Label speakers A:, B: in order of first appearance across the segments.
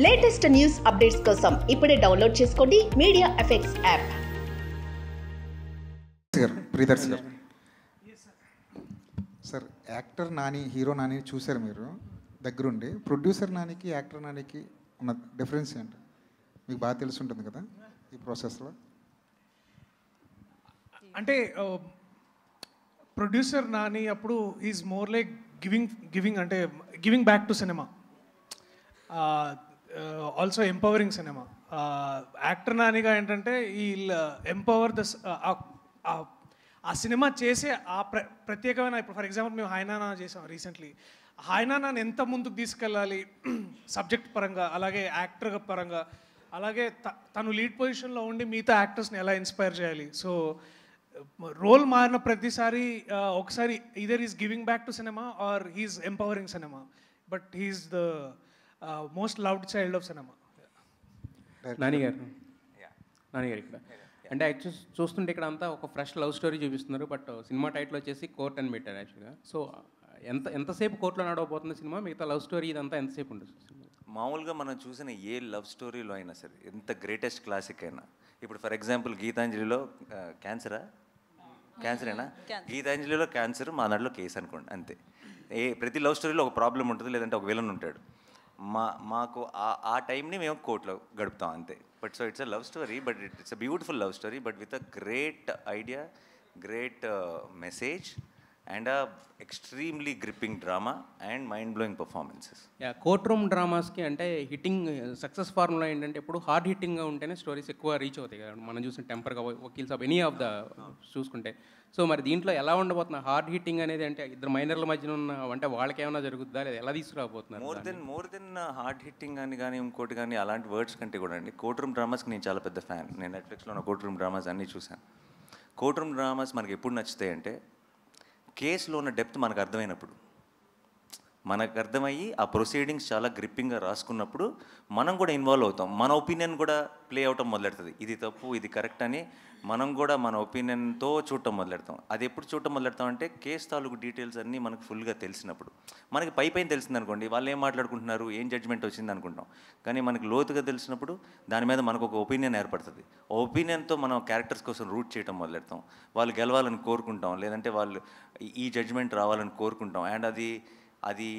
A: Latest news updates కోసం ఇప్పుడే download చేసుకోండి media effects app.
B: Sir actor Nani, hero Nani చూశారు మీరు దగ్గరుండి. ప్రొడ్యూసర్ నానికి, యాక్టర్ నానికి ఉన్న డిఫరెన్స్ ఏంటి? మీకు బాగా తెలిసి ఉంటుంది కదా ఈ ప్రాసెస్లో.
C: అంటే ప్రొడ్యూసర్ నాని అప్పుడు is more like giving back to cinema, also empowering cinema. Actor నానిగా ఏంటంటే ఈ ఎంపవర్ ద ఆ సినిమా చేసే ఆ ప్రత్యేకమైన, ఇప్పుడు ఫర్ ఎగ్జాంపుల్ మేము హాయ్నానా చేసాం రీసెంట్లీ. హాయ్నానాని ఎంత ముందుకు తీసుకెళ్ళాలి సబ్జెక్ట్ పరంగా, అలాగే యాక్టర్ పరంగా, అలాగే తను లీడ్ పొజిషన్లో ఉండి మిగతా యాక్టర్స్ని ఎలా ఇన్స్పైర్ చేయాలి. సో రోల్ మారిన ప్రతిసారి ఒకసారి either is giving back to cinema or he's empowering cinema, but he's the most loved child of cinema.
D: నానిగారు ఇక్కడ అంటే యాక్చువల్ చూస్తుంటే ఇక్కడ అంతా ఒక ఫ్రెష్ లవ్ స్టోరీ చూపిస్తున్నారు, బట్ సినిమా టైటిల్ వచ్చేసి కోర్ట్ అని పెట్టారు యాక్చువల్గా. సో ఎంతసేపు కోర్టులో నడవబోతున్న సినిమా, మిగతా లవ్ స్టోరీ ఇదంతా ఎంతసేపు ఉంటుంది?
E: మామూలుగా మనం చూసిన ఏ లవ్ స్టోరీలో అయినా సరే, ఎంత గ్రేటెస్ట్ క్లాసిక్ అయినా, ఇప్పుడు ఫర్ ఎగ్జాంపుల్ గీతాంజలిలో క్యాన్సరేనా, గీతాంజలిలో క్యాన్సర్, మా నాడులో కేసు అనుకోండి, అంతే. ప్రతి లవ్ స్టోరీలో ఒక ప్రాబ్లం ఉంటుంది, లేదంటే ఒక విలన్ ఉంటాడు. మాకు ఆ టైంని మేము కోర్టులో గడుపుతాం అంతే. But so it's a love story, but it's a beautiful love story, but with a great idea, great message and a extremely gripping drama and mind blowing performances.
D: Court room డ్రామాస్కి అంటే హిట్టింగ్ సక్సెస్ ఫార్ములా ఏంటంటే ఎప్పుడు hard హిట్టింగ్గా ఉంటేనే stories ఎక్కువ reach అవుతాయి కదా. మనం చూసిన టెంపర్గా, వకీల్స్ ఆఫ్ ఎనీ ఆఫ్ ద చూసుకుంటే. సో మరి దీంట్లో ఎలా ఉండబోతున్నా హార్డ్ హిట్టింగ్ అనేది? అంటే ఇద్దరు మైనర్ల మధ్యన ఉన్న అంటే వాళ్ళకి ఏమైనా జరుగుతుందా, లేదా ఎలా తీసుకురాబోతున్నారు?
E: మోర్ దెన్ హార్డ్ హిట్టింగ్ అని కానీ ఇంకోటి కానీ అలాంటి వర్డ్స్ కంటే కూడా అండి, కోర్ట్ రూమ్ డ్రామాస్కి నేను చాలా పెద్ద ఫ్యాన్. నేను నెట్ఫ్లిక్స్లో ఉన్న కోర్ట్ రూమ్ డ్రామాస్ అన్నీ చూశాను. కోర్ట్ రూమ్ డ్రామాస్ మనకి ఎప్పుడు నచ్చుతాయి అంటే, కేసులో ఉన్న డెప్త్ మనకు అర్థమైనప్పుడు, మనకు అర్థమయ్యి ఆ ప్రొసీడింగ్స్ చాలా గ్రిప్పింగ్గా రాసుకున్నప్పుడు మనం కూడా ఇన్వాల్వ్ అవుతాం. మన ఒపీనియన్ కూడా ప్లే అవటం మొదలెడుతుంది. ఇది తప్పు, ఇది కరెక్ట్ అని మనం కూడా మన ఒపీనియన్తో చూడటం మొదలెడతాం. అది ఎప్పుడు చూడటం మొదలెడతాం అంటే, కేసు తాలూకు డీటెయిల్స్ అన్నీ మనకు ఫుల్గా తెలిసినప్పుడు. మనకి పైన తెలిసింది అనుకోండి, వాళ్ళు ఏం మాట్లాడుకుంటున్నారు, ఏం జడ్జ్మెంట్ వచ్చింది అనుకుంటాం. కానీ మనకి లోతుగా తెలిసినప్పుడు దాని మీద మనకు ఒక ఒపీనియన్ ఏర్పడుతుంది. ఆ ఒపీనియన్తో మనం క్యారెక్టర్స్ కోసం రూట్ చేయడం మొదలెడతాం. వాళ్ళు గెలవాలని కోరుకుంటాం, లేదంటే వాళ్ళు ఈ జడ్జ్మెంట్ రావాలని కోరుకుంటాం. అండ్ అది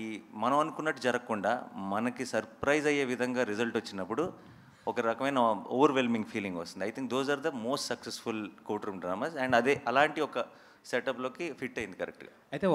E: మనం అనుకున్నట్టు జరగకుండా మనకి సర్ప్రైజ్ అయ్యే విధంగా రిజల్ట్ వచ్చినప్పుడు ఒక రకమైన ఓవర్వెల్మింగ్ ఫీలింగ్ వస్తుంది. I think those are the most successful court room dramas. And అలాంటి ఒక సెటప్లోకి ఫిట్ అయింది కరెక్ట్గా.
D: అయితే